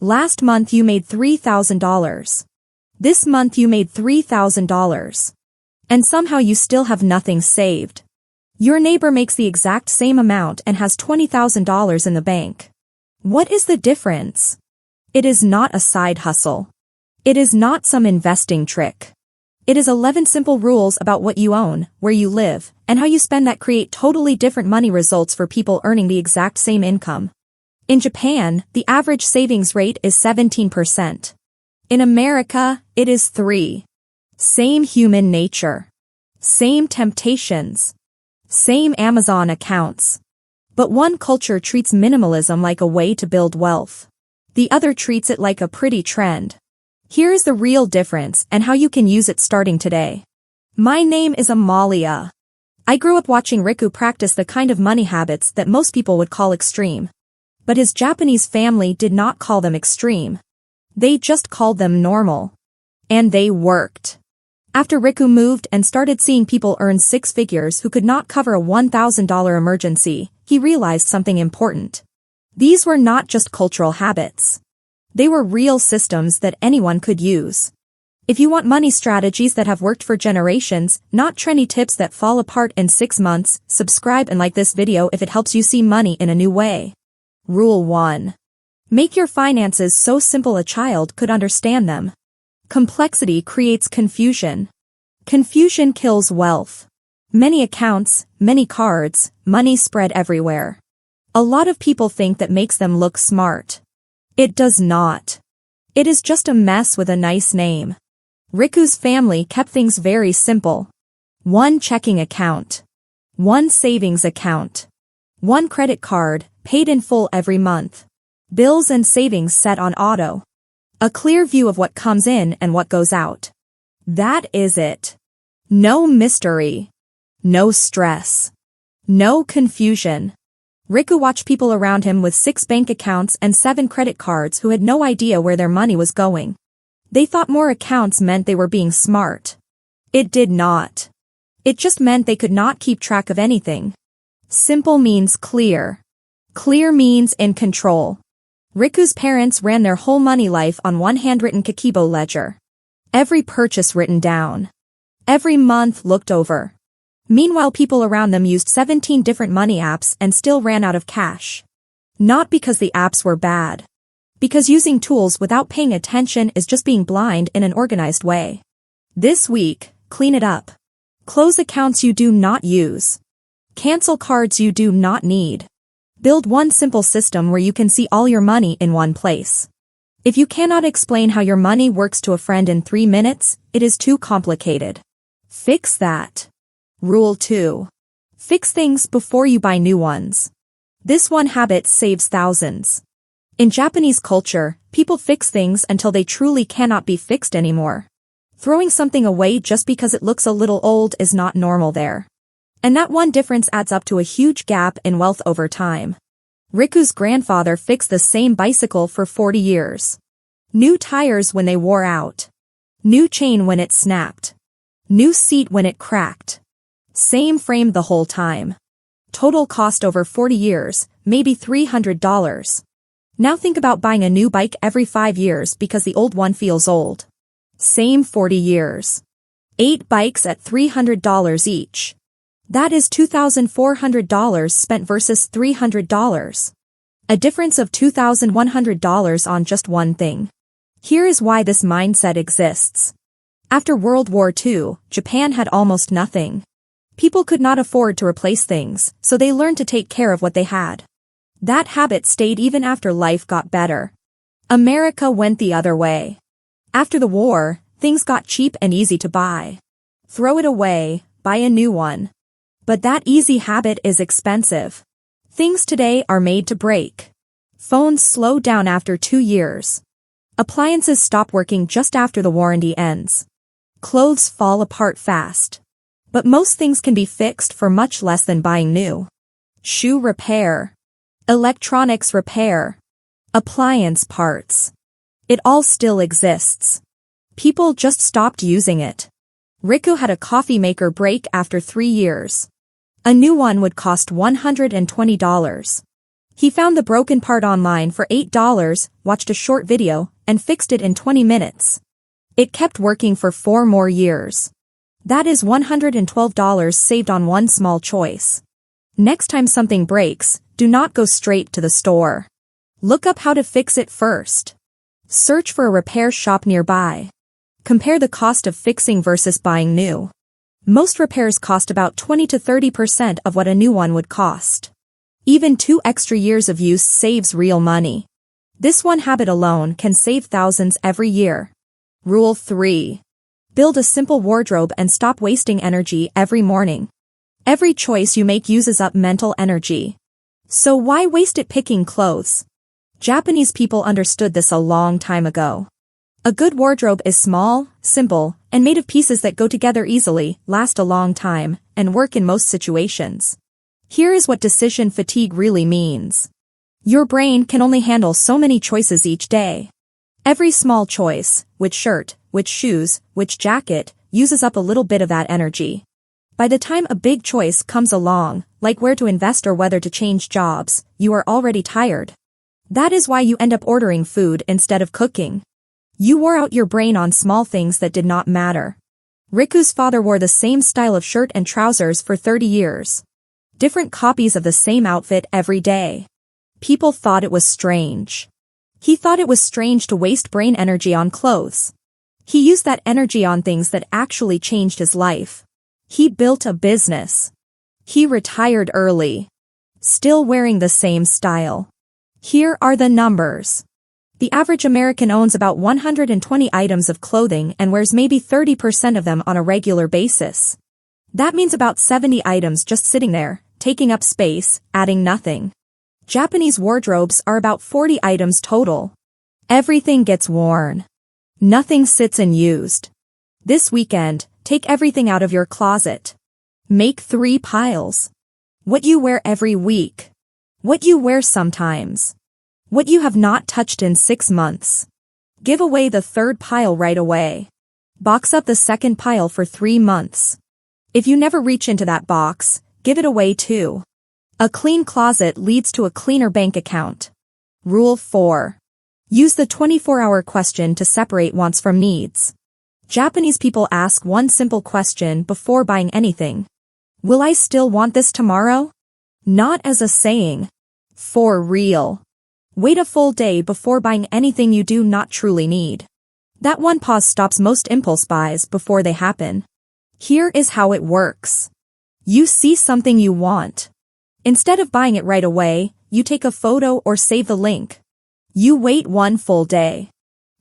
Last month you made $3,000. This month you made $3,000. And somehow you still have nothing saved. Your neighbor makes the exact same amount and has $20,000 in the bank. What is the difference? It is not a side hustle. It is not some investing trick. It is 11 simple rules about what you own, where you live, and how you spend that create totally different money results for people earning the exact same income. In Japan, the average savings rate is 17%. In America, it is 3%. Same human nature. Same temptations. Same Amazon accounts. But one culture treats minimalism like a way to build wealth. The other treats it like a pretty trend. Here is the real difference and how you can use it starting today. My name is Amalia. I grew up watching Riku practice the kind of money habits that most people would call extreme. But his Japanese family did not call them extreme. They just called them normal. And they worked. After Riku moved and started seeing people earn six figures who could not cover a $1,000 emergency, he realized something important. These were not just cultural habits. They were real systems that anyone could use. If you want money strategies that have worked for generations, not trendy tips that fall apart in 6 months, subscribe and like this video if it helps you see money in a new way. Rule 1. Make your finances so simple a child could understand them. Complexity creates confusion. Confusion kills wealth. Many accounts, many cards, money spread everywhere. A lot of people think that makes them look smart. It does not. It is just a mess with a nice name. Riku's family kept things very simple. 1 checking account. 1 savings account. 1 credit card, paid in full every month. Bills and savings set on auto. A clear view of what comes in and what goes out. That is it. No mystery. No stress. No confusion. Riku watched people around him with 6 bank accounts and 7 credit cards who had no idea where their money was going. They thought more accounts meant they were being smart. It did not. It just meant they could not keep track of anything. Simple means clear. Clear means in control. Riku's parents ran their whole money life on one handwritten Kakeibo ledger. Every purchase written down. Every month looked over. Meanwhile, people around them used 17 different money apps and still ran out of cash. Not because the apps were bad. Because using tools without paying attention is just being blind in an organized way. This week, clean it up. Close accounts you do not use. Cancel cards you do not need. Build one simple system where you can see all your money in one place. If you cannot explain how your money works to a friend in 3 minutes, it is too complicated. Fix that. Rule 2. Fix things before you buy new ones. This one habit saves thousands. In Japanese culture, people fix things until they truly cannot be fixed anymore. Throwing something away just because it looks a little old is not normal there. And that one difference adds up to a huge gap in wealth over time. Riku's grandfather fixed the same bicycle for 40 years. New tires when they wore out. New chain when it snapped. New seat when it cracked. Same frame the whole time. Total cost over 40 years, maybe $300. Now think about buying a new bike every 5 years because the old one feels old. Same 40 years. 8 bikes at $300 each. That is $2,400 spent versus $300. A difference of $2,100 on just one thing. Here is why this mindset exists. After World War II, Japan had almost nothing. People could not afford to replace things, so they learned to take care of what they had. That habit stayed even after life got better. America went the other way. After the war, things got cheap and easy to buy. Throw it away, buy a new one. But that easy habit is expensive. Things today are made to break. Phones slow down after 2 years. Appliances stop working just after the warranty ends. Clothes fall apart fast. But most things can be fixed for much less than buying new. Shoe repair. Electronics repair. Appliance parts. It all still exists. People just stopped using it. Riku had a coffee maker break after 3 years. A new one would cost $120. He found the broken part online for $8, watched a short video, and fixed it in 20 minutes. It kept working for 4 more years. That is $112 saved on one small choice. Next time something breaks, do not go straight to the store. Look up how to fix it first. Search for a repair shop nearby. Compare the cost of fixing versus buying new. Most repairs cost about 20 to 30% of what a new one would cost. Even 2 extra years of use saves real money. This one habit alone can save thousands every year. Rule 3. Build a simple wardrobe and stop wasting energy every morning. Every choice you make uses up mental energy. So why waste it picking clothes? Japanese people understood this a long time ago. A good wardrobe is small, simple, and made of pieces that go together easily, last a long time, and work in most situations. Here is what decision fatigue really means. Your brain can only handle so many choices each day. Every small choice, which shirt, which shoes, which jacket, uses up a little bit of that energy. By the time a big choice comes along, like where to invest or whether to change jobs, you are already tired. That is why you end up ordering food instead of cooking. You wore out your brain on small things that did not matter. Riku's father wore the same style of shirt and trousers for 30 years. Different copies of the same outfit every day. People thought it was strange. He thought it was strange to waste brain energy on clothes. He used that energy on things that actually changed his life. He built a business. He retired early. Still wearing the same style. Here are the numbers. The average American owns about 120 items of clothing and wears maybe 30% of them on a regular basis. That means about 70 items just sitting there, taking up space, adding nothing. Japanese wardrobes are about 40 items total. Everything gets worn. Nothing sits unused. This weekend, take everything out of your closet. Make 3 piles. What you wear every week. What you wear sometimes. What you have not touched in 6 months. Give away the 3rd pile right away. Box up the 2nd pile for 3 months. If you never reach into that box, give it away too. A clean closet leads to a cleaner bank account. Rule 4. Use the 24-hour question to separate wants from needs. Japanese people ask one simple question before buying anything. Will I still want this tomorrow? Not as a saying. For real. Wait a full day before buying anything you do not truly need. That one pause stops most impulse buys before they happen. Here is how it works. You see something you want. Instead of buying it right away, you take a photo or save the link. You wait 1 full day.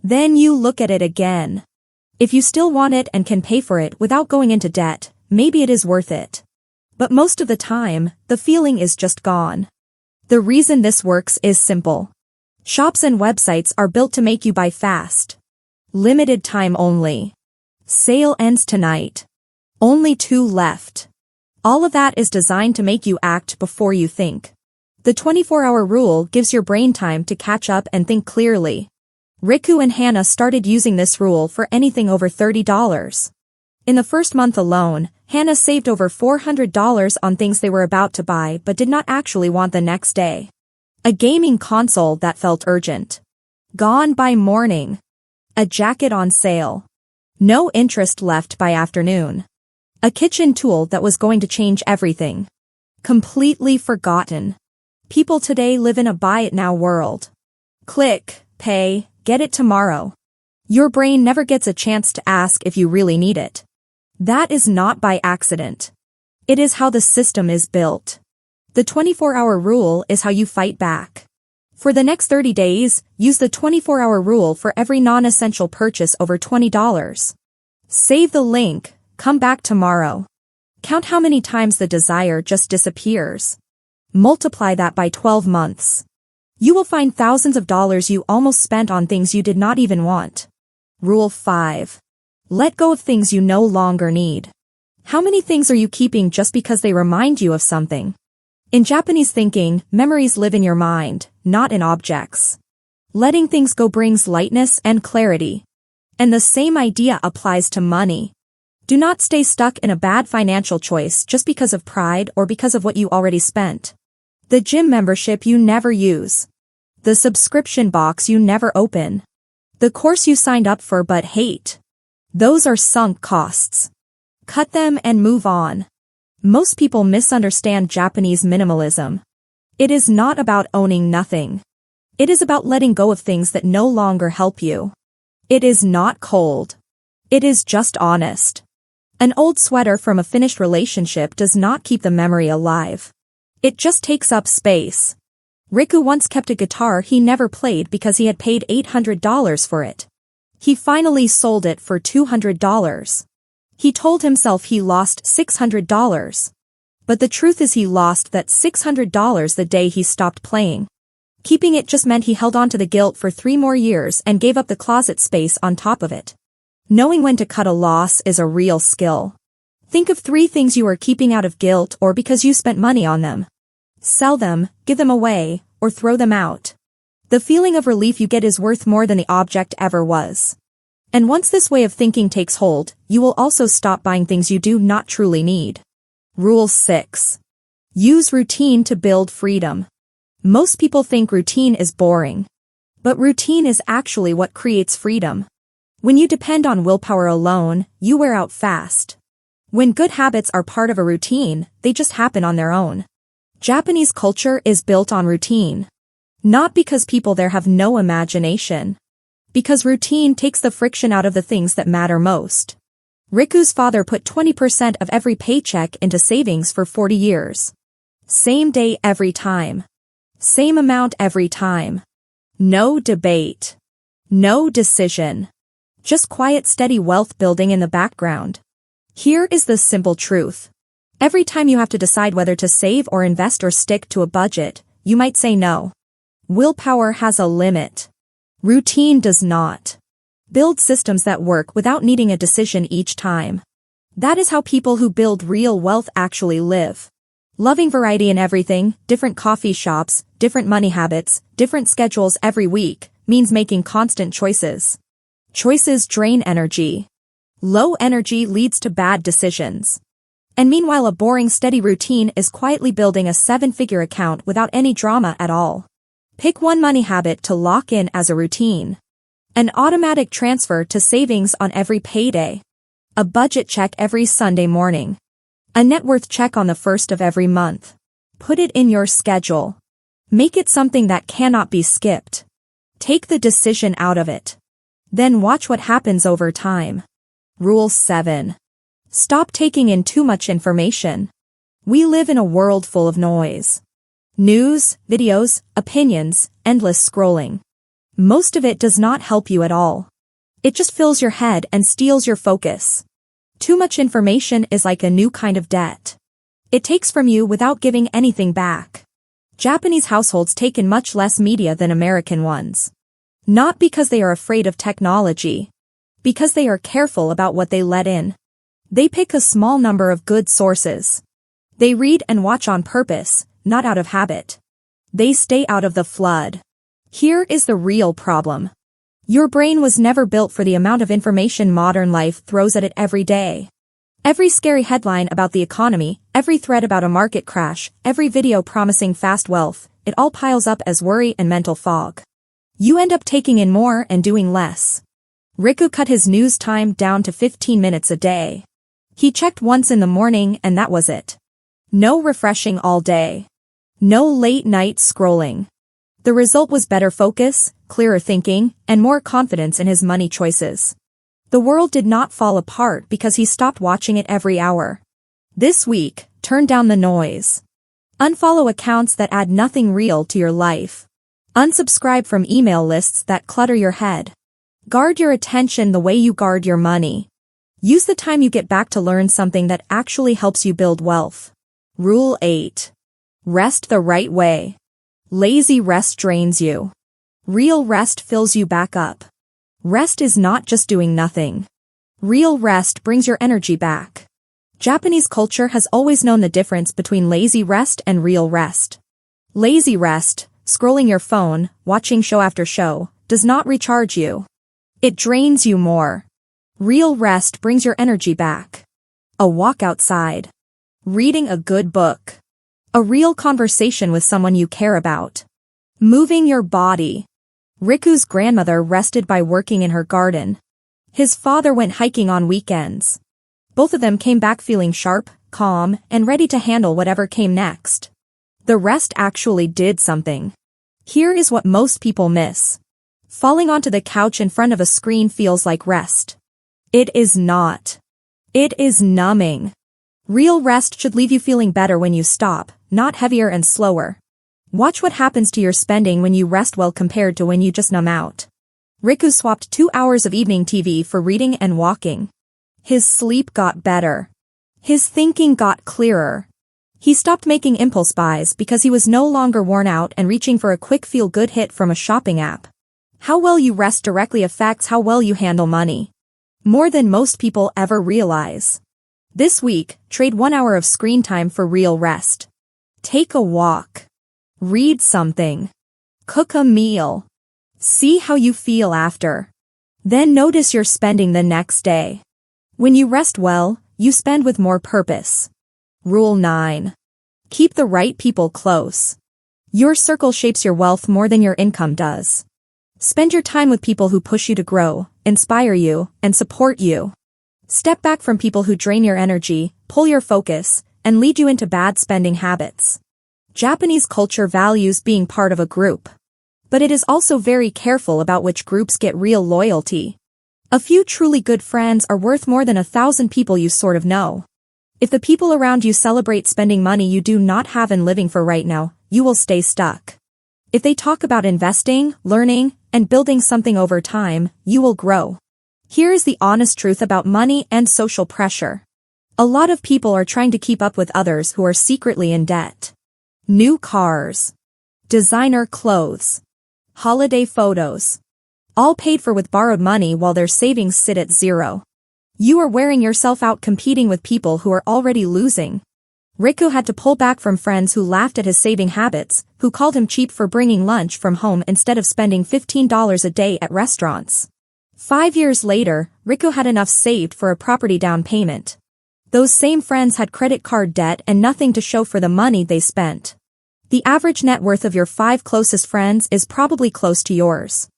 Then you look at it again. If you still want it and can pay for it without going into debt, maybe it is worth it. But most of the time, the feeling is just gone. The reason this works is simple. Shops and websites are built to make you buy fast. Limited time only. Sale ends tonight. Only 2 left. All of that is designed to make you act before you think. The 24-hour rule gives your brain time to catch up and think clearly. Riku and Hannah started using this rule for anything over $30. In the first month alone, Hannah saved over $400 on things they were about to buy but did not actually want the next day. A gaming console that felt urgent. Gone by morning. A jacket on sale. No interest left by afternoon. A kitchen tool that was going to change everything. Completely forgotten. People today live in a buy-it-now world. Click, pay, get it tomorrow. Your brain never gets a chance to ask if you really need it. That is not by accident. It is how the system is built. The 24-hour rule is how you fight back. For the next 30 days, use the 24-hour rule for every non-essential purchase over $20. Save the link, come back tomorrow. Count how many times the desire just disappears. Multiply that by 12 months. You will find thousands of dollars you almost spent on things you did not even want. Rule 5. Let go of things you no longer need. How many things are you keeping just because they remind you of something? In Japanese thinking, memories live in your mind, not in objects. Letting things go brings lightness and clarity. And the same idea applies to money. Do not stay stuck in a bad financial choice just because of pride or because of what you already spent. The gym membership you never use. The subscription box you never open. The course you signed up for but hate. Those are sunk costs. Cut them and move on. Most people misunderstand Japanese minimalism. It is not about owning nothing. It is about letting go of things that no longer help you. It is not cold. It is just honest. An old sweater from a finished relationship does not keep the memory alive. It just takes up space. Riku once kept a guitar he never played because he had paid $800 for it. He finally sold it for $200. He told himself he lost $600. But the truth is he lost that $600 the day he stopped playing. Keeping it just meant he held on to the guilt for 3 more years and gave up the closet space on top of it. Knowing when to cut a loss is a real skill. Think of 3 things you are keeping out of guilt or because you spent money on them. Sell them, give them away, or throw them out. The feeling of relief you get is worth more than the object ever was. And once this way of thinking takes hold, you will also stop buying things you do not truly need. Rule 6. Use routine to build freedom. Most people think routine is boring. But routine is actually what creates freedom. When you depend on willpower alone, you wear out fast. When good habits are part of a routine, they just happen on their own. Japanese culture is built on routine. Not because people there have no imagination. Because routine takes the friction out of the things that matter most. Riku's father put 20% of every paycheck into savings for 40 years. Same day every time. Same amount every time. No debate. No decision. Just quiet, steady wealth building in the background. Here is the simple truth. Every time you have to decide whether to save or invest or stick to a budget, you might say no. Willpower has a limit. Routine does not. Build systems that work without needing a decision each time. That is how people who build real wealth actually live. Loving variety in everything, different coffee shops, different money habits, different schedules every week, means making constant choices. Choices drain energy. Low energy leads to bad decisions. And meanwhile, a boring, steady routine is quietly building a 7-figure account without any drama at all. Pick one money habit to lock in as a routine. An automatic transfer to savings on every payday. A budget check every Sunday morning. A net worth check on the 1st of every month. Put it in your schedule. Make it something that cannot be skipped. Take the decision out of it. Then watch what happens over time. Rule 7. Stop taking in too much information. We live in a world full of noise. News, videos, opinions, endless scrolling. Most of it does not help you at all. It just fills your head and steals your focus. Too much information is like a new kind of debt. It takes from you without giving anything back. Japanese households take in much less media than American ones. Not because they are afraid of technology. Because they are careful about what they let in. They pick a small number of good sources. They read and watch on purpose, not out of habit. They stay out of the flood. Here is the real problem. Your brain was never built for the amount of information modern life throws at it every day. Every scary headline about the economy, every thread about a market crash, every video promising fast wealth, it all piles up as worry and mental fog. You end up taking in more and doing less. Riku cut his news time down to 15 minutes a day. He checked once in the morning and that was it. No refreshing all day. No late night scrolling. The result was better focus, clearer thinking, and more confidence in his money choices. The world did not fall apart because he stopped watching it every hour. This week, turn down the noise. Unfollow accounts that add nothing real to your life. Unsubscribe from email lists that clutter your head. Guard your attention the way you guard your money. Use the time you get back to learn something that actually helps you build wealth. Rule 8. Rest the right way. Lazy rest drains you. Real rest fills you back up. Rest is not just doing nothing. Real rest brings your energy back. Japanese culture has always known the difference between lazy rest and real rest. Lazy rest, scrolling your phone, watching show after show, does not recharge you. It drains you more. Real rest brings your energy back. A walk outside. Reading a good book. A real conversation with someone you care about. Moving your body. Riku's grandmother rested by working in her garden. His father went hiking on weekends. Both of them came back feeling sharp, calm, and ready to handle whatever came next. The rest actually did something. Here is what most people miss. Falling onto the couch in front of a screen feels like rest. It is not. It is numbing. Real rest should leave you feeling better when you stop, not heavier and slower. Watch what happens to your spending when you rest well compared to when you just numb out. Riku swapped 2 hours of evening TV for reading and walking. His sleep got better. His thinking got clearer. He stopped making impulse buys because he was no longer worn out and reaching for a quick feel-good hit from a shopping app. How well you rest directly affects how well you handle money. More than most people ever realize. This week, trade 1 hour of screen time for real rest. Take a walk. Read something. Cook a meal. See how you feel after. Then notice your spending the next day. When you rest well, you spend with more purpose. Rule 9. Keep the right people close. Your circle shapes your wealth more than your income does. Spend your time with people who push you to grow, inspire you, and support you. Step back from people who drain your energy, pull your focus, and lead you into bad spending habits. Japanese culture values being part of a group. But it is also very careful about which groups get real loyalty. A few truly good friends are worth more than 1,000 people you sort of know. If the people around you celebrate spending money you do not have and living for right now, you will stay stuck. If they talk about investing, learning, and building something over time, you will grow. Here is the honest truth about money and social pressure. A lot of people are trying to keep up with others who are secretly in debt. New cars. Designer clothes. Holiday photos. All paid for with borrowed money while their savings sit at zero. You are wearing yourself out competing with people who are already losing. Riku had to pull back from friends who laughed at his saving habits, who called him cheap for bringing lunch from home instead of spending $15 a day at restaurants. 5 years later, Riku had enough saved for a property down payment. Those same friends had credit card debt and nothing to show for the money they spent. The average net worth of your 5 closest friends is probably close to yours.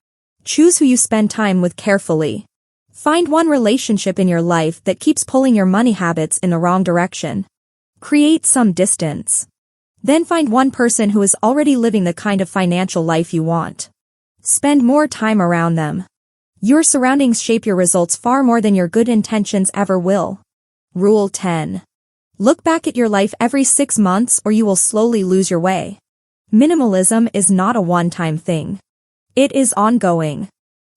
Choose who you spend time with carefully. Find one relationship in your life that keeps pulling your money habits in the wrong direction. Create some distance. Then find one person who is already living the kind of financial life you want. Spend more time around them. Your surroundings shape your results far more than your good intentions ever will. Rule 10. Look back at your life every 6 months or you will slowly lose your way. Minimalism is not a one-time thing. It is ongoing.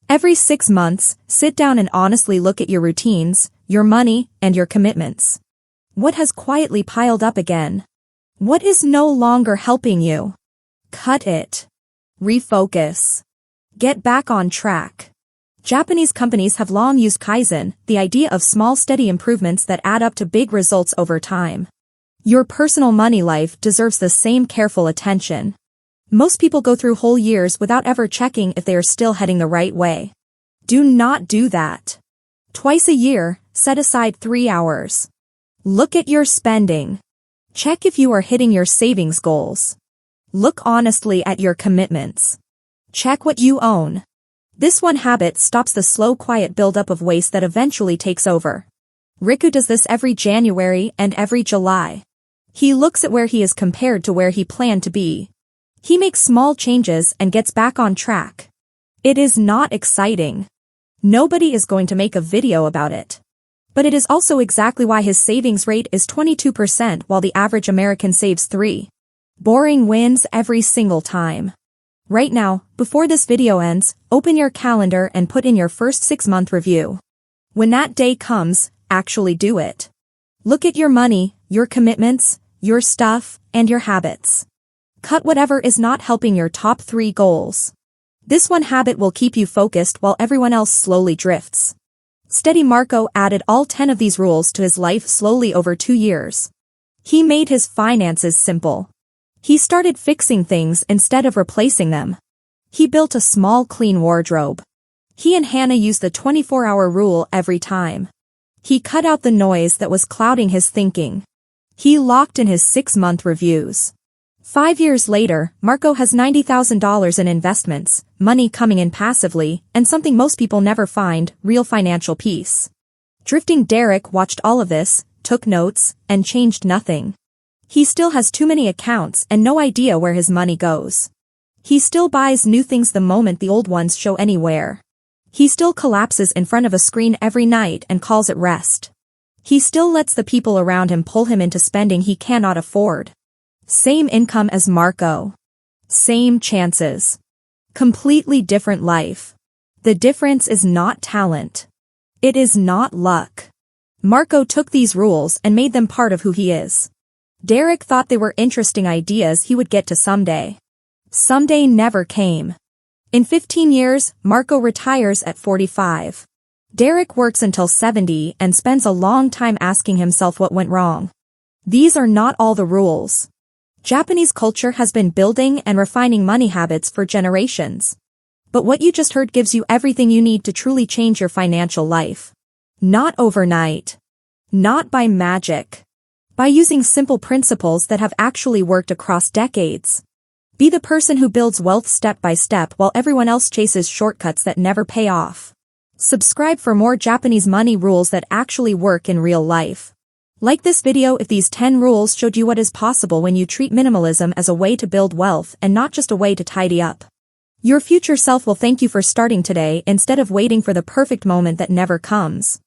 Every 6 months, sit down and honestly look at your routines, your money, and your commitments. What has quietly piled up again? What is no longer helping you? Cut it. Refocus. Get back on track. Japanese companies have long used Kaizen, the idea of small steady improvements that add up to big results over time. Your personal money life deserves the same careful attention. Most people go through whole years without ever checking if they are still heading the right way. Do not do that. Twice a year, set aside 3 hours. Look at your spending. Check if you are hitting your savings goals. Look honestly at your commitments. Check what you own. This one habit stops the slow, quiet buildup of waste that eventually takes over. Riku does this every January and every July. He looks at where he is compared to where he planned to be. He makes small changes and gets back on track. It is not exciting. Nobody is going to make a video about it. But it is also exactly why his savings rate is 22% while the average American saves 3%. Boring wins every single time. Right now, before this video ends, open your calendar and put in your first 6-month review. When that day comes, actually do it. Look at your money, your commitments, your stuff, and your habits. Cut whatever is not helping your top 3 goals. This one habit will keep you focused while everyone else slowly drifts. Steady Marco added all 10 of these rules to his life slowly over 2 years. He made his finances simple. He started fixing things instead of replacing them. He built a small, clean wardrobe. He and Hannah used the 24-hour rule every time. He cut out the noise that was clouding his thinking. He locked in his 6-month reviews. 5 years later, Marco has $90,000 in investments, money coming in passively, and something most people never find, real financial peace. Drifting Derek watched all of this, took notes, and changed nothing. He still has too many accounts and no idea where his money goes. He still buys new things the moment the old ones show anywhere. He still collapses in front of a screen every night and calls it rest. He still lets the people around him pull him into spending he cannot afford. Same income as Marco. Same chances. Completely different life. The difference is not talent. It is not luck. Marco took these rules and made them part of who he is. Derek thought they were interesting ideas he would get to someday. Someday never came. In 15 years, Marco retires at 45. Derek works until 70 and spends a long time asking himself what went wrong. These are not all the rules. Japanese culture has been building and refining money habits for generations. But what you just heard gives you everything you need to truly change your financial life. Not overnight. Not by magic. By using simple principles that have actually worked across decades. Be the person who builds wealth step by step while everyone else chases shortcuts that never pay off. Subscribe for more Japanese money rules that actually work in real life. Like this video if these 10 rules showed you what is possible when you treat minimalism as a way to build wealth and not just a way to tidy up. Your future self will thank you for starting today instead of waiting for the perfect moment that never comes.